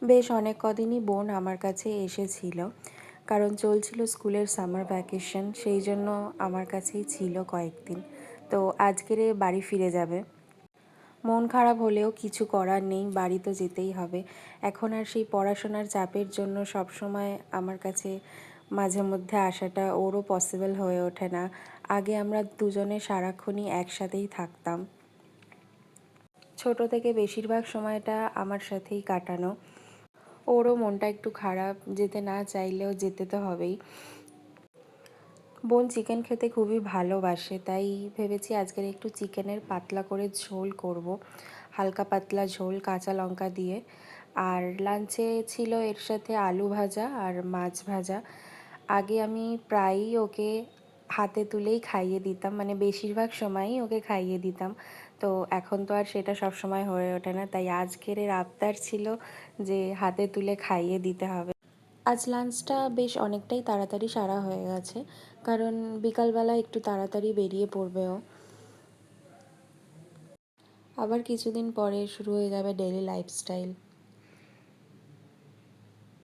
বেশ অনেক কদিনই বোন আমার কাছে এসেছিল, কারণ চলছিল স্কুলের সামার ভ্যাকেশন, সেই জন্য আমার কাছেই ছিল কয়েকদিন। তো আজকেরে বাড়ি ফিরে যাবে। মন খারাপ হলেও কিছু করার নেই, বাড়ি তো যেতেই হবে। এখন আর সেই পড়াশোনার চাপের জন্য সবসময় আমার কাছে মাঝে মধ্যে আসাটা ওরও পসিবল হয়ে ওঠে না। আগে আমরা দুজনে সারাক্ষণই একসাথেই থাকতাম, ছোট থেকে বেশিরভাগ সময়টা আমার সাথেই কাটানো। ওরও মনটা একটু খারাপ, যেতে না চাইলেও যেতে তো হবেই। বোন চিকেন খেতে খুবই ভালোবাসে, তাই ভেবেছি আজকের একটু চিকেনের পাতলা করে ঝোল করব, হালকা পাতলা ঝোল কাঁচা লঙ্কা দিয়ে। আর লাঞ্চে ছিল এর সাথে আলু ভাজা আর মাছ ভাজা। আগে আমি প্রায়ই ওকে হাতে তুলেই খাইয়ে দিতাম, মানে বেশিরভাগ সময়ই ওকে খাইয়ে দিতাম। তো এখন তো আর সেটা সব সময় হয়ে ওঠে না, তাই আজকের এর আবদার ছিল যে হাতে তুলে খাইয়ে দিতে হবে। আজ লাঞ্চটা বেশ অনেকটাই তাড়াতাড়ি সারা হয়ে গেছে, কারণ বিকালবেলা একটু তাড়াতাড়ি বেরিয়ে পড়বে ও। আবার কিছুদিন পরে শুরু হয়ে যাবে ডেইলি লাইফস্টাইল।